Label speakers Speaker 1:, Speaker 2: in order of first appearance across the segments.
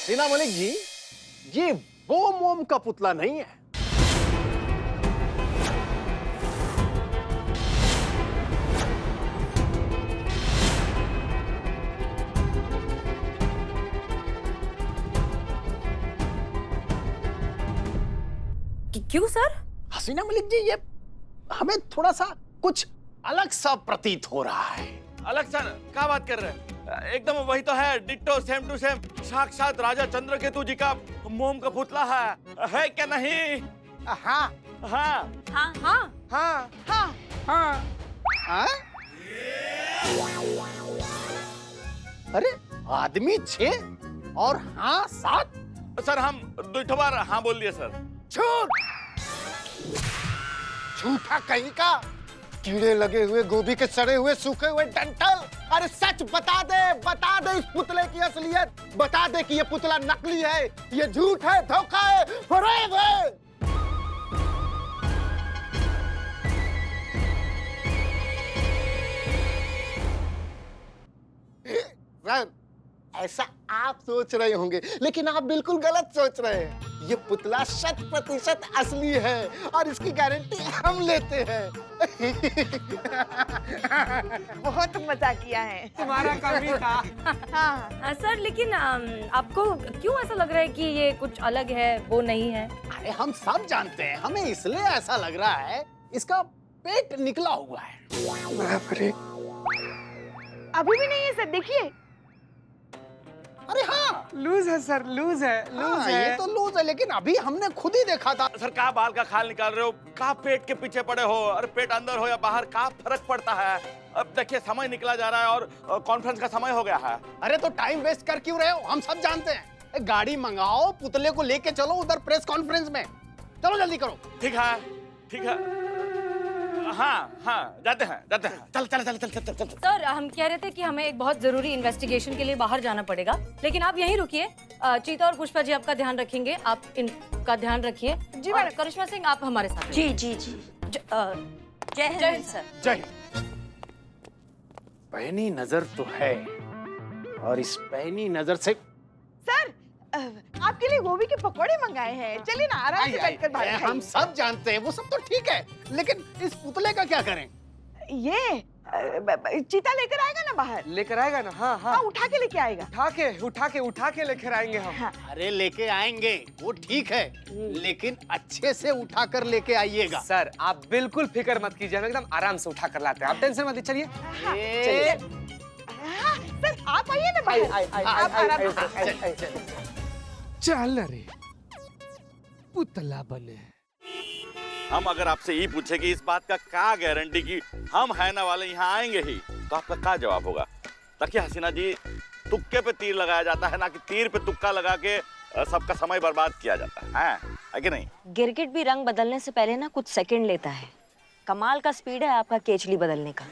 Speaker 1: हसीना मलिक जी, ये वो मोम का पुतला नहीं है।
Speaker 2: क्यों सर?
Speaker 1: हसीना मलिक जी, ये हमें थोड़ा सा कुछ अलग सा प्रतीत हो रहा है।
Speaker 3: अलग सर, क्या बात कर रहे हैं? एकदम वही तो है, डिट्टो सेम टू सेम, साक्षात राजा चंद्रकेतु जी का मोम का पुतला है क्या नहीं?
Speaker 1: हाँ
Speaker 3: हाँ
Speaker 2: हाँ हाँ
Speaker 3: हाँ
Speaker 1: हाँ हाँ। अरे आदमी 6 और हाँ 7।
Speaker 3: सर, हम 2 बार हाँ बोल दिए सर।
Speaker 1: झूठ, झूठा कहीं का, कीड़े लगे हुए, गोभी के सड़े हुए, सूखे हुए डंठल। अरे सच बता दे इस पुतले की असलियत, बता दे कि ये पुतला नकली है, ये झूठ है, धोखा है, फरेब है। सर, ऐसा आप सोच रहे होंगे, लेकिन आप बिल्कुल गलत सोच रहे हैं। ये पुतला 100% असली है और इसकी गारंटी हम लेते हैं।
Speaker 4: बहुत मजा किया है।
Speaker 5: तुम्हारा काम भी था।
Speaker 4: हाँ,
Speaker 2: सर, लेकिन आपको क्यों ऐसा लग रहा है कि ये कुछ अलग है, वो नहीं है?
Speaker 1: अरे हम सब जानते हैं, हमें इसलिए ऐसा लग रहा है, इसका पेट निकला हुआ है।
Speaker 4: अभी भी नहीं है सर, देखिए।
Speaker 1: अरे हाँ,
Speaker 5: लूज है सर, लूज है, लूज
Speaker 1: हाँ,
Speaker 5: है।
Speaker 1: ये तो लूज है, लेकिन अभी हमने खुद ही देखा था।
Speaker 3: सर, क्या बाल का खाल निकाल रहे हो? क्या पेट के पीछे पड़े हो? अरे पेट अंदर हो या बाहर, क्या फर्क पड़ता है? अब देखिए, समय निकला जा रहा है और कॉन्फ्रेंस का समय हो गया है।
Speaker 1: अरे तो टाइम वेस्ट कर क्यों रहे हो? हम सब जानते हैं। एक गाड़ी मंगाओ, पुतले को लेके चलो उधर प्रेस कॉन्फ्रेंस में। चलो जल्दी करो।
Speaker 3: ठीक है, ठीक है। हाँ, जाते हैं। चल।
Speaker 2: सर, हम कह रहे थे कि हमें एक बहुत जरूरी इन्वेस्टिगेशन के लिए बाहर जाना पड़ेगा, लेकिन आप यहीं रुकिए। चीता और पुष्पा जी आपका ध्यान रखेंगे, आप इनका ध्यान रखिए।
Speaker 4: जी
Speaker 2: और
Speaker 4: मैडम।
Speaker 2: करिश्मा सिंह, आप हमारे साथ
Speaker 6: जी जी जी।
Speaker 2: जय हिंद सर।
Speaker 1: जय। पैनी नजर तो है, और इस पैनी नजर से
Speaker 4: सर, आपके लिए गोभी के पकौड़े मंगाए हैं। चलिए ना, आराम से बैठकर बात
Speaker 1: हम
Speaker 4: करेंगे।
Speaker 1: सब जानते हैं, वो सब तो ठीक है, लेकिन इस पुतले का क्या करें?
Speaker 4: ये चीता लेकर आएगा ना बाहर।
Speaker 5: लेकर आएगा ना? हाँ
Speaker 4: हाँ,
Speaker 5: हाँ।
Speaker 4: उठा के लेके आएगा।
Speaker 5: उठा के लेकर आएंगे हम।
Speaker 4: हाँ।
Speaker 1: अरे लेके आएंगे, वो ठीक है, लेकिन अच्छे से उठा कर लेके आइएगा।
Speaker 5: सर, आप बिल्कुल फिक्र मत कीजिए, हम एकदम आराम से उठा कर लाते हैं। आप टेंशन मत लीजिए।
Speaker 4: हाँ,
Speaker 1: ए,
Speaker 4: हाँ, सर आप आइए ना बाहर। आप आराम से।
Speaker 5: चल रे, पुतला बने।
Speaker 3: हम अगर आपसे ये पूछे कि इस बात का क्या गारंटी कि हम है ना वाले यहाँ आएंगे ही, तो आपका क्या जवाब होगा? ताकि हसीना जी, तुक्के पे तीर लगाया जाता है, ना कि तीर पे तुक्का लगा के सबका समय बर्बाद किया जाता है कि नहीं?
Speaker 6: गिरगिट भी रंग बदलने से पहले ना कुछ सेकंड लेता है। कमाल का स्पीड है आपका केचली बदलने का।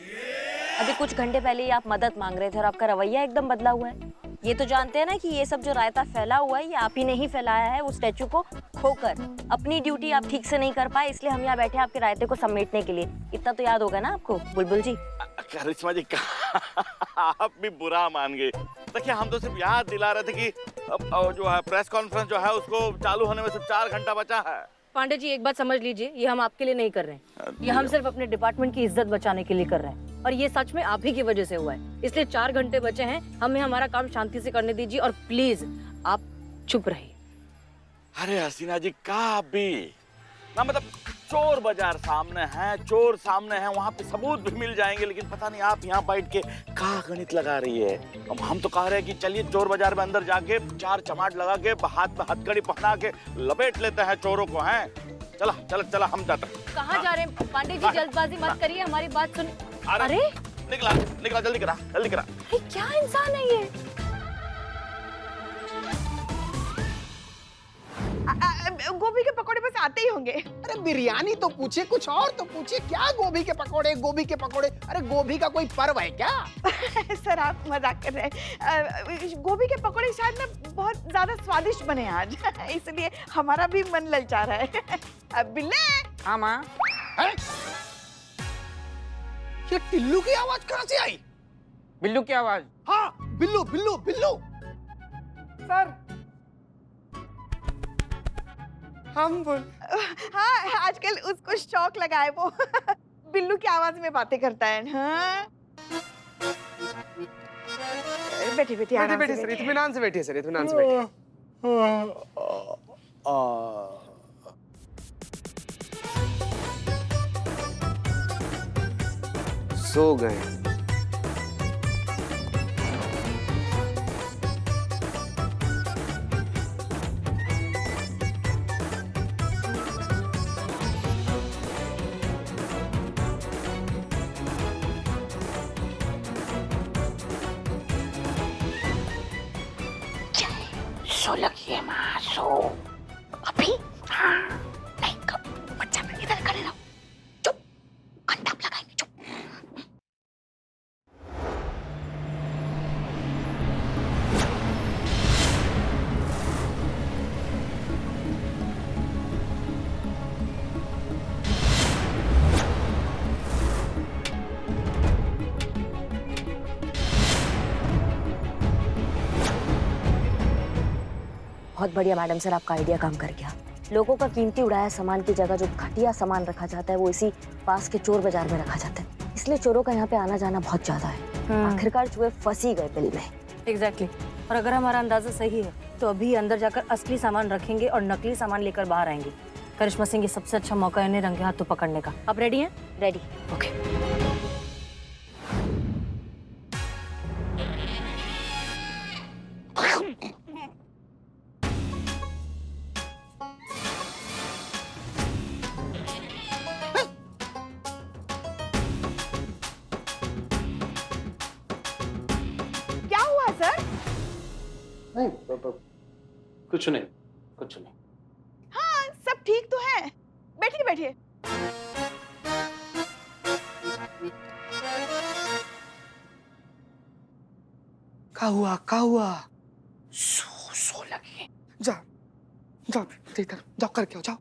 Speaker 6: अभी कुछ घंटे पहले ही आप मदद मांग रहे थे और आपका रवैया एकदम बदला हुआ है। ये तो जानते हैं ना कि ये सब जो रायता फैला हुआ है, ये आप ही ने ही फैलाया है उस स्टैचू को खोकर। अपनी ड्यूटी आप ठीक से नहीं कर पाए, इसलिए हम यहाँ बैठे हैं आपके रायते को समेटने के लिए। इतना तो याद होगा ना आपको, बुलबुल जी?
Speaker 3: करिश्मा जी, आप भी बुरा मान गए। देखिए, हम तो सिर्फ याद दिला रहे थे कि अब जो है प्रेस कॉन्फ्रेंस जो है उसको चालू होने में सिर्फ 4 घंटा बचा है।
Speaker 2: पांडे जी, एक बात समझ लीजिए, ये हम आपके लिए नहीं कर रहे हैं, ये हम सिर्फ अपने डिपार्टमेंट की इज्जत बचाने के लिए कर रहे हैं। और ये सच में आप ही की वजह से हुआ है, इसलिए 4 घंटे बचे हैं, हमें हमारा काम शांति से करने दीजिए और प्लीज आप चुप रहिए।
Speaker 3: अरे हसीना जी, का भी ना, मतलब चोर बाजार सामने है, चोर सामने है, वहाँ पे सबूत भी मिल जाएंगे, लेकिन पता नहीं आप यहाँ बैठ के का गणित लगा रही है। अब हम तो कह रहे हैं कि चलिए चोर बाजार में अंदर जाके 4 चमाट लगा के हाथ में हथकड़ी पहना के लपेट लेते हैं चोरों को। हैं, चला हम जाते हैं।
Speaker 2: कहाँ जा रहे हैं पांडे जी? जल्दबाजी मत करिए, हमारी बात सुन। अरे
Speaker 3: निकला, जल्दी करा।
Speaker 2: अरे क्या इंसान है ये?
Speaker 4: गोभी के पकौड़े बस आते ही होंगे।
Speaker 1: अरे बिरयानी तो पूछे, कुछ और तो पूछे। क्या गोभी के पकोड़े? अरे गोभी का कोई पर्व है क्या?
Speaker 4: सर, आप मजाक कर रहे हैं। गोभी के पकौड़े शायद ना बहुत ज्यादा स्वादिष्ट बने आज, इसलिए हमारा भी मन ललचा रहा है। बिल्ले।
Speaker 5: हाँ माँ।
Speaker 1: है? ये टिल्लू की आवाज कहाँ से आई?
Speaker 5: बिल्लू की आवाज?
Speaker 1: हाँ, बिल्लू।
Speaker 5: सर, हम बोल
Speaker 4: हाँ, आजकल उसको शौक लगा है वो बिल्लू की आवाज में बातें करता है। हाँ बैठिए बैठिए
Speaker 5: बैठे
Speaker 4: आराम
Speaker 5: बैठे
Speaker 4: से
Speaker 5: सर,
Speaker 4: बैठिए।
Speaker 5: इत्मीनान से बैठिए सर, इत्मीनान से बैठिए। सो गए।
Speaker 7: सो लगी है माँ, सो अभी। हाँ नहीं, कब बच्चा में इधर खड़े रहो, चुप, अंदाज लगाएंगे, चुप।
Speaker 6: बहुत बढ़िया मैडम सर, आपका आइडिया काम कर गया। लोगों का कीमती उड़ाया सामान की जगह जो घटिया सामान रखा जाता है वो इसी पास के चोर बाजार में रखा जाता है, इसलिए चोरों का यहाँ पे आना जाना बहुत ज्यादा है। आखिरकार चूहे फंस ही गए बिल में।
Speaker 2: एग्जैक्टली। और अगर हमारा अंदाजा सही है तो अभी अंदर जाकर असली सामान रखेंगे और नकली सामान लेकर बाहर आएंगे। करिश्मा सिंह, ये सबसे अच्छा मौका है इन्हें रंगे हाथों पकड़ने का। आप रेडी हैं?
Speaker 6: रेडी।
Speaker 2: ओके।
Speaker 4: क्या हुआ सर?
Speaker 8: नहीं कुछ नहीं, कुछ नहीं।
Speaker 4: हाँ सब ठीक तो है, बैठिए बैठिए।
Speaker 5: क्या हुआ, क्या हुआ?
Speaker 7: सो लगी है।
Speaker 5: जाओ जाओ इधर जाओ, करके आओ, जाओ।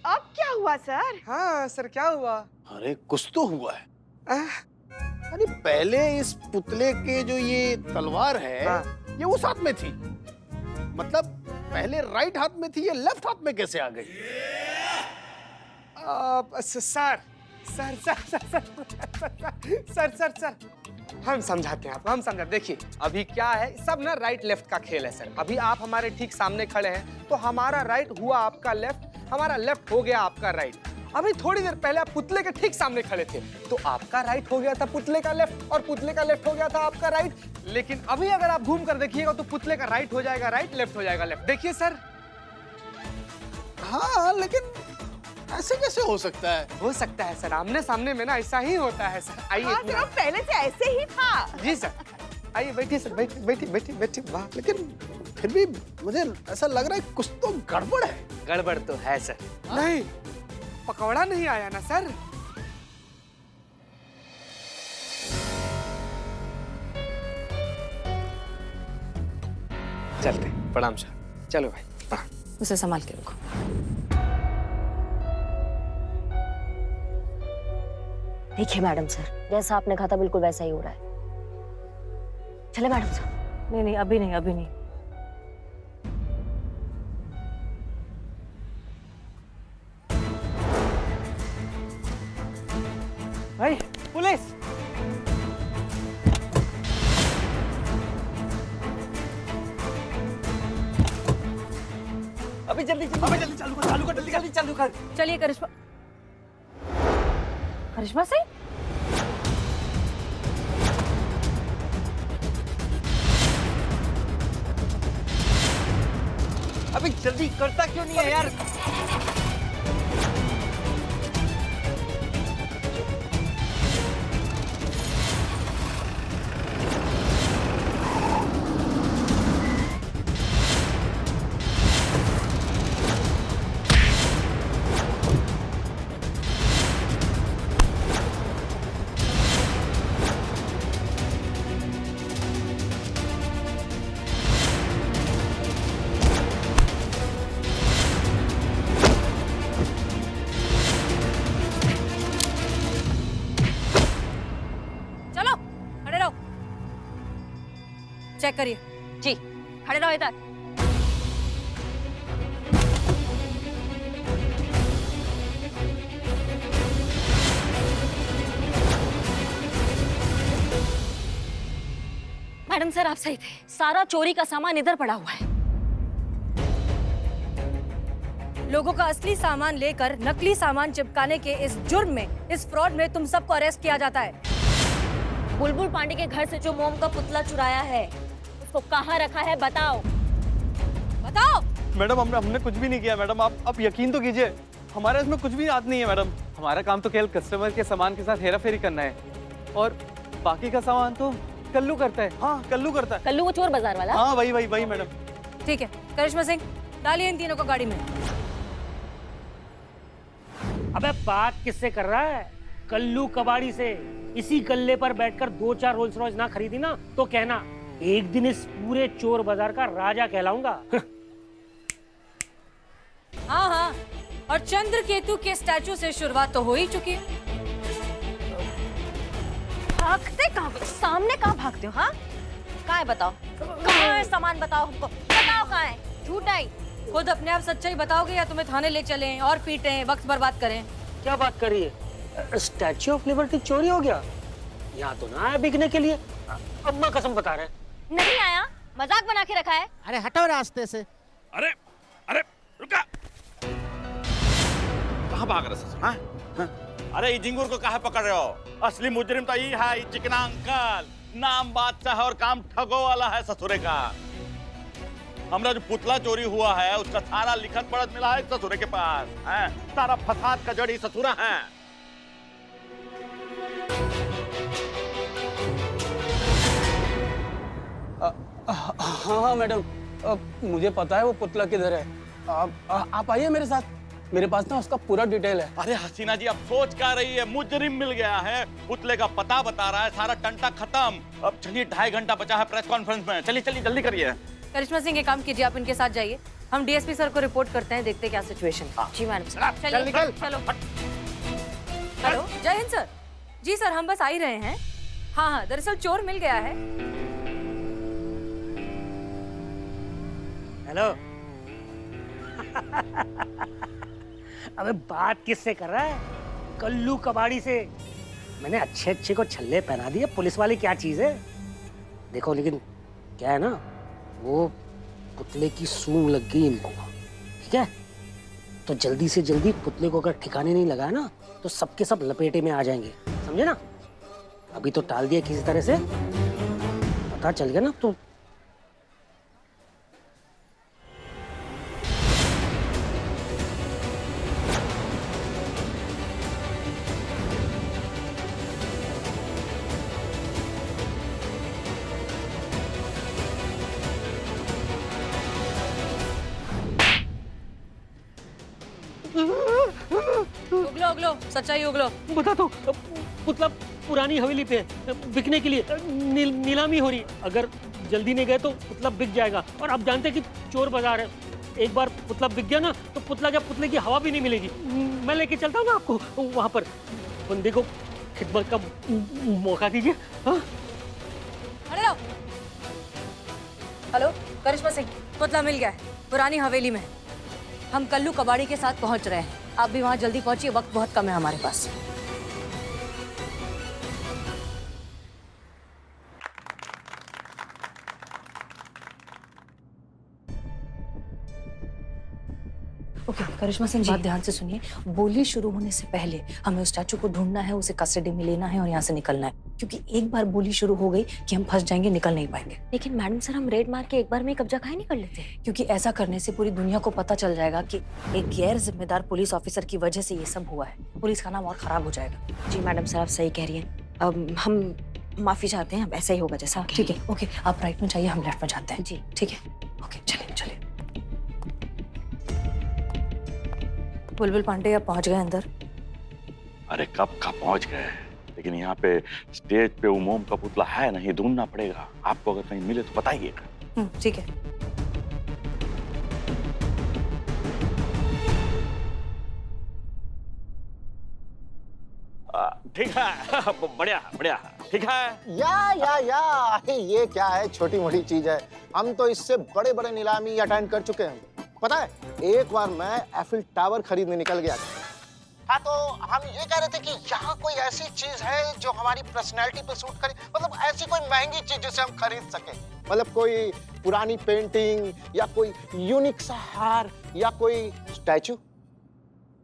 Speaker 4: अब क्या हुआ सर?
Speaker 5: हाँ सर, क्या हुआ?
Speaker 1: अरे कुछ तो हुआ है।
Speaker 5: आह,
Speaker 1: अरे पहले इस पुतले के जो ये तलवार है,
Speaker 5: हाँ।
Speaker 1: ये उस हाथ में थी। मतलब पहले राइट हाथ में थी, ये लेफ्ट हाथ में कैसे आ गई?
Speaker 5: Sir sir sir sir sir sir sir sir हम समझाते हैं आपको, हम समझाते। देखिए अभी क्या है, सब ना राइट लेफ्ट का खेल है सर। अभी आप हमारे ठीक सामने खड़े हैं तो हमारा राइट हुआ आपका लेफ्ट, हमारा लेफ्ट हो गया आपका राइट। अभी थोड़ी देर पहले आप पुतले के ठीक सामने खड़े थे तो आपका राइट हो गया था पुतले का लेफ्ट और पुतले का लेफ्ट हो गया था आपका राइट। लेकिन अभी अगर आप घूम कर देखिएगा तो पुतले का राइट हो जाएगा राइट, लेफ्ट हो जाएगा लेफ्ट। देखिए सर।
Speaker 1: हाँ लेकिन ऐसे कैसे हो सकता है?
Speaker 5: हो सकता है सर, आमने सामने में ना ऐसा ही होता है सर। आइए
Speaker 4: हाँ सर,
Speaker 5: इतना-
Speaker 4: वो पहले से ऐसे ही था।
Speaker 5: जी सर, आइए बैठिए सर, बैठिए बैठिए बैठिए बैठिए। वाह,
Speaker 1: लेकिन फिर भी मुझे ऐसा लग रहा है कुछ तो गड़बड़ है।
Speaker 5: गड़बड़ तो है सर। नहीं, पकौड़ा नहीं आया ना सर। चलते, प्रणाम सर। चलो भाई, प्रणाम।
Speaker 2: उसे संभाल के रखो।
Speaker 6: देखिए मैडम सर, जैसा आपने कहा था बिल्कुल वैसा ही हो रहा है। चले मैडम सर।
Speaker 2: नहीं नहीं, अभी नहीं, अभी नहीं।
Speaker 5: भाई पुलिस।
Speaker 3: अभी जल्दी चालू कर, जल्दी चालू कर।
Speaker 2: चलिए करिश्मा। करिश्मा सिंह,
Speaker 3: अभी जल्दी करता क्यों नहीं है यार?
Speaker 2: करिए।
Speaker 6: जी, खड़े रहो इधर। मैडम सर आप सही थे, सारा चोरी का सामान इधर पड़ा हुआ है।
Speaker 2: लोगों का असली सामान लेकर नकली सामान चिपकाने के इस जुर्म में, इस फ्रॉड में तुम सबको अरेस्ट किया जाता है।
Speaker 6: बुलबुल पांडे के घर से जो मोम का पुतला चुराया है, उसको कहाँ रखा है बताओ।
Speaker 2: बताओ।
Speaker 9: मैडम हमने कुछ भी नहीं किया मैडम, आप यकीन तो कीजिए, हमारा इसमें कुछ भी हाथ नहीं है मैडम। हमारा काम तो केवल कस्टमर के सामान के साथ हेरा फेरी करना है और बाकी का सामान तो कल्लू करता है। हाँ कल्लू करता है।
Speaker 6: कल्लू वो चोर बाजार वाला?
Speaker 9: हाँ वही मैडम।
Speaker 2: ठीक है करिश्मा सिंह, डालिए इन तीनों को गाड़ी में।
Speaker 10: अबे बात किससे कर रहा है? कल्लू कबाड़ी से। इसी कल्ले पर बैठकर 2-4 रोल्स रॉयस ना खरीदी ना तो कहना एक दिन इस पूरे चोर बाजार का राजा कहलाऊंगा।
Speaker 2: हाँ हाँ, और चंद्रकेतु के स्टैचू से शुरुआत तो हो ही चुकी है।
Speaker 6: भागते कहाँ? सामने कहाँ भागते हो? हाँ कहाँ है बताओ, कहाँ है सामान बताओ हमको, बताओ कहाँ है। झूठ नहीं,
Speaker 2: खुद अपने आप सच्चाई बताओगे या तुम्हें थाने ले चलें और पीटें, वक्त बर्बाद करें?
Speaker 10: क्या बात कर रही है? स्टैच्यू ऑफ लिबर्टी चोरी हो गया? यहाँ तो ना आया बिकने के लिए। अम्मा कसम बता रहे हैं।
Speaker 6: नहीं आया, मजाक बना के रखा है।
Speaker 1: अरे हटो रास्ते से।
Speaker 3: अरे अरे रुका, कहाँ भाग रहे ससुर? हाँ? हाँ? अरे ये झिंगुर को कहाँ पकड़ रहे हो? असली मुजरिम तो ये है, ये चिकना अंकल। नाम बादशाह और काम ठगो वाला है ससुरे का। हमारा जो पुतला चोरी हुआ है उसका सारा लिखत पढ़त मिला है ससुरे के पास। है? सारा फसाद का जड़ ही ससुरा है।
Speaker 8: हाँ मैडम, मुझे पता है वो पुतला किधर है। आप आइए मेरे साथ, मेरे पास ना उसका पूरा डिटेल है।
Speaker 3: अरे हसीना जी, अब सोच क्या रही है? मुजरिम मिल गया है, पुतले का पता बता रहा है, सारा टंटा खत्म। अब चलिए 2.5 घंटा बचा है प्रेस कॉन्फ्रेंस में। चलिए चलिए जल्दी करिए।
Speaker 2: करिश्मा सिंह, एक काम कीजिए, आप इनके साथ जाइए, हम डीएसपी सर को रिपोर्ट करते हैं, देखते हैं क्या सिचुएशन है।
Speaker 6: जी मैडम सर,
Speaker 2: चलिए
Speaker 1: निकल।
Speaker 2: चलो। हेलो जय हिंद सर। जी सर, हम बस आ ही रहे हैं। हाँ हाँ, दरअसल चोर मिल गया है।
Speaker 10: हेलो। अबे बात किससे कर रहा है? कल्लू कबाड़ी से। मैंने अच्छे अच्छे को छल्ले पहना दिए। पुलिस वाली क्या चीज है? देखो लेकिन क्या है ना, वो पुतले की सूंग लग गई इनको, ठीक है? तो जल्दी से जल्दी पुतले को अगर ठिकाने नहीं लगाया ना तो सबके सब लपेटे में आ जाएंगे, समझे ना? अभी तो टाल दिया किसी तरह से, पता चल गया ना तो।
Speaker 2: उगलो उगलो, सच्चाई उगलो।
Speaker 10: बता तो, पुतला पुरानी हवेली पे बिकने के लिए नीलामी हो रही। अगर जल्दी नहीं गए तो पुतला बिक जाएगा, और आप जानते हैं कि चोर बाजार है। एक बार पुतला बिक गया ना तो पुतला क्या, पुतले की हवा भी नहीं मिलेगी। मैं लेके चलता हूँ ना आपको वहां पर। बंदे को खिदमत का मौका दीजिए। हाँ?
Speaker 2: अरे लो। हेलो करिश्मा सिंह, पुतला मिल गया है, पुरानी हवेली में। हम कल्लू कबाड़ी के साथ पहुंच रहे हैं, आप भी वहां जल्दी पहुंचिए, वक्त बहुत कम है हमारे पास। ओके करिश्मा सिंह, बात ध्यान से सुनिए। बोली शुरू होने से पहले हमें उस स्टैचू को ढूंढना है, उसे कस्टडी में लेना है और यहाँ से निकलना है, क्योंकि एक बार बोली शुरू हो गई कि हम फंस जाएंगे, निकल नहीं पाएंगे।
Speaker 6: लेकिन मैडम सर, हम रेड मार के एक बार में कब्जा काहे नहीं कर लेते?
Speaker 2: क्योंकि ऐसा करने से पूरी दुनिया को पता चल जाएगा कि एक गैर जिम्मेदार पुलिस ऑफिसर की वजह से ये सब हुआ है। पुलिस का नाम और खराब हो जाएगा।
Speaker 6: जी मैडम सर, आप सही कह रही हैं। अब हम माफी चाहते हैं, अब ऐसा ही होगा जैसा।
Speaker 2: ठीक है, ओके, आप राइट में जाइए, हम लेफ्ट में जाते हैं।
Speaker 6: जी
Speaker 2: ठीक है, ओके, चलिए चलिए। बुलबुल पांडे आप पहुंच गए अंदर?
Speaker 3: अरे कब का पहुंच गए, लेकिन यहाँ पे स्टेज पे वो मोम का पुतला है नहीं, ढूंढना पड़ेगा। आपको अगर कहीं मिले तो बताइएगा।
Speaker 2: ठीक है।
Speaker 3: ठीक है। बढ़िया बढ़िया, ठीक है।
Speaker 1: या अरे ये क्या है, छोटी मोटी चीज है। हम तो इससे बड़े बड़े नीलामी अटेंड कर चुके हैं। पता है, एक बार मैं एफिल टावर खरीदने निकल गया था। हाँ, तो हम ये कह रहे थे कि यहाँ कोई ऐसी चीज है जो हमारी पर्सनैलिटी पे सूट करे, मतलब ऐसी कोई महंगी चीज जिसे हम खरीद सके, मतलब कोई पुरानी पेंटिंग या कोई यूनिक सा हार या कोई स्टैचू।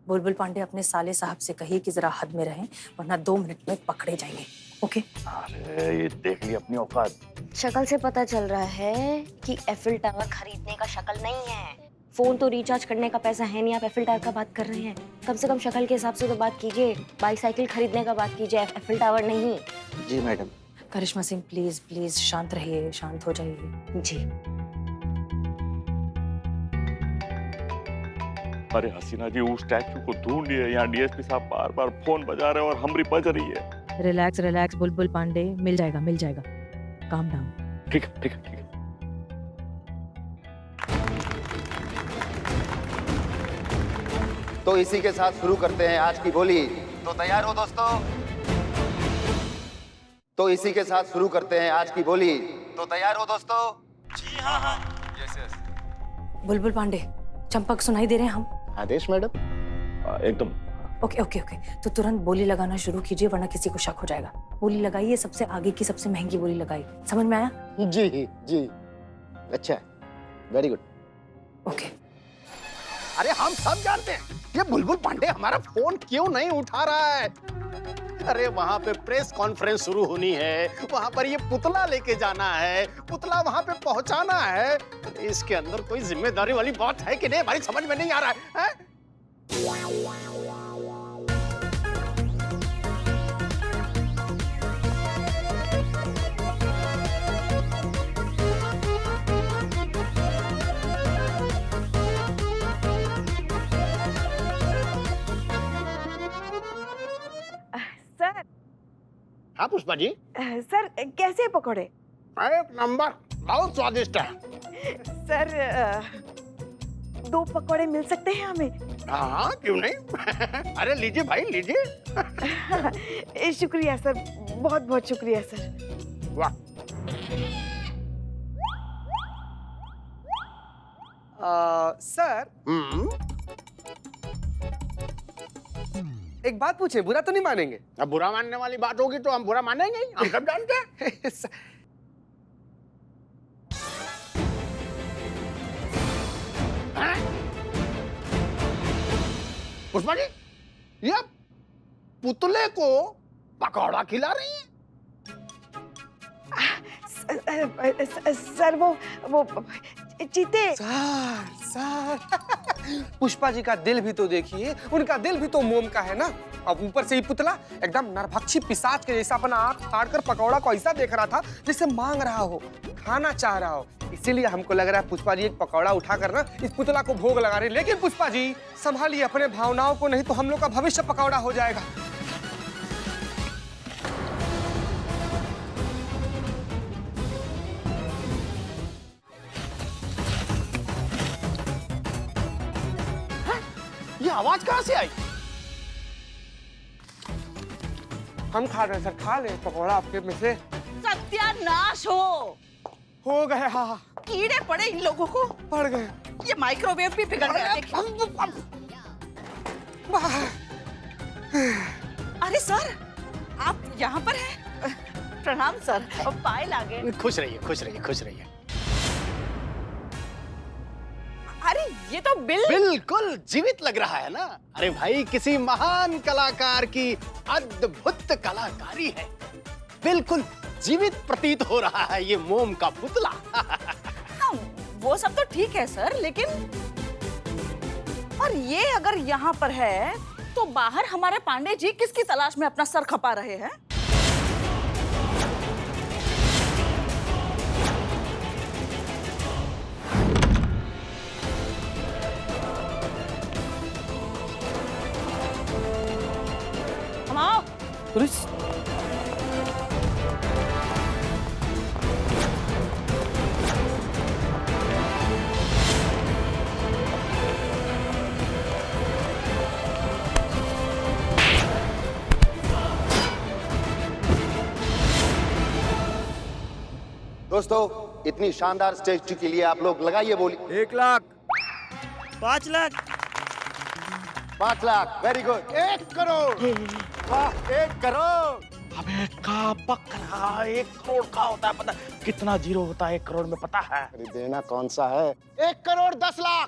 Speaker 2: बुलबुल पांडे अपने साले साहब से कहिए कि जरा हद में रहें, वरना 2 मिनट में पकड़े जाएंगे। ओके?
Speaker 3: अरे ये देख ली अपनी औकात।
Speaker 6: शक्ल से पता चल रहा है कि एफिल टावर खरीदने का शक्ल नहीं है। फोन तो रिचार्ज करने का पैसा है नहीं, आप एफिल टावर का बात कर रहे हैं। कम से कम शक्ल के हिसाब से तो बात कीजिए। बाईसाइकिल खरीदने का बात कीजिए, एफिल टावर नहीं।
Speaker 5: जी madam.
Speaker 2: Karishma Singh please please शांत रहिए, शांत हो जाइए।
Speaker 6: जी।
Speaker 3: अरे हसीना जी, उस स्टैचू को ढूंढिए। यहाँ डीएसपी साहब बार बार फोन बजा रहे हैं और हमरी बज रही है।
Speaker 2: रिलैक्स रिलैक्स बुलबुल पांडे, मिल जाएगा मिल जाएगा। Calm down.
Speaker 3: ठीक है ठीक है ठीक है।
Speaker 1: तो इसी के साथ शुरू करते हैं आज की बोली। तो तैयार हो दोस्तों? तो इसी के साथ शुरू करते हैं आज की बोली। तो तैयार हो दोस्तों?
Speaker 3: जी हाँ हाँ।
Speaker 5: Yes yes.
Speaker 2: बुलबुल पांडे, चंपक सुनाई दे रहे हैं हम?
Speaker 1: आदेश मैडम।
Speaker 3: एकदम।
Speaker 2: ओके ओके ओके, तो तुरंत बोली लगाना शुरू कीजिए, वरना किसी को शक हो जाएगा। बोली लगाइए, सबसे आगे की सबसे महंगी बोली लगाई। समझ में आया?
Speaker 1: जी जी, अच्छा, वेरी गुड।
Speaker 2: ओके।
Speaker 1: अरे हम सब जानते हैं ये बुलबुल पांडे हमारा फोन क्यों नहीं उठा रहा है। अरे वहाँ पे प्रेस कॉन्फ्रेंस शुरू होनी है, वहाँ पर ये पुतला लेके जाना है, पुतला वहाँ पे पहुँचाना है। इसके अंदर कोई जिम्मेदारी वाली बात है कि नहीं, हमारी समझ में नहीं आ रहा है?
Speaker 4: सर।
Speaker 1: हाँ पुष्पा जी।
Speaker 4: सर कैसे पकौड़े?
Speaker 1: एक नंबर, बहुत स्वादिष्ट है।
Speaker 4: सर 2 पकौड़े मिल सकते हैं हमें?
Speaker 1: हाँ क्यों नहीं। अरे लीजिए भाई लीजिए।
Speaker 4: शुक्रिया सर, बहुत बहुत शुक्रिया सर।
Speaker 1: वाह।
Speaker 5: सर एक बात पूछे, बुरा तो नहीं मानेंगे?
Speaker 1: अब बुरा मानने वाली बात होगी तो हम बुरा मानेंगे ही, हम सब जानते हैं। पुष्पा जी, ये पुतले को पकौड़ा खिला रही हैं?
Speaker 4: सर वो चीते।
Speaker 5: सर पुष्पा जी का दिल भी तो देखिए, उनका दिल भी तो मोम का है ना। अब ऊपर से ही पुतला एकदम नरभक्षी पिशाच के जैसा अपना आंख फाड़ कर पकौड़ा को ऐसा देख रहा था जैसे मांग रहा हो, खाना चाह रहा हो। इसीलिए हमको लग रहा है पुष्पा जी एक पकौड़ा उठा कर ना इस पुतला को भोग लगा रहे। लेकिन पुष्पा जी संभालिए अपने भावनाओं को, नहीं तो हम लोग का भविष्य पकौड़ा हो जाएगा।
Speaker 1: ये आवाज कहाँ से आई?
Speaker 5: हम खा रहे हैं सर, खा ले पकौड़ा आपके में से।
Speaker 4: सत्यानाश
Speaker 5: हो गए। हाँ
Speaker 4: कीड़े पड़े इन लोगों को।
Speaker 5: पड़ गए।
Speaker 4: ये माइक्रोवेव भी पिघल गया। अरे सर, आप यहाँ पर हैं? प्रणाम सर, पाए लागे।
Speaker 1: खुश रहिए खुश रहिए खुश रहिए।
Speaker 4: अरे ये तो
Speaker 1: बिल्कुल जीवित लग रहा है ना। अरे भाई, किसी महान कलाकार की अद्भुत कलाकारी है। बिल्कुल जीवित प्रतीत हो रहा है ये मोम का पुतला।
Speaker 4: हाँ, वो सब तो ठीक है सर, लेकिन और ये अगर यहाँ पर है तो बाहर हमारे पांडे जी किसकी तलाश में अपना सर खपा रहे हैं? हम आओ।
Speaker 5: पुलिस
Speaker 1: दोस्तों इतनी शानदार स्टेज के लिए आप लोग लगाइए बोली।
Speaker 9: 1 लाख
Speaker 10: 5 लाख
Speaker 1: 5 लाख, वेरी गुड। 1 करोड़, वाह 1 करोड़।
Speaker 3: अबे का बकरा, 1 करोड़ का होता है पता? कितना जीरो होता है 1 करोड़ में पता है?
Speaker 1: अरे देना कौन सा है? 1 करोड़ 10 लाख।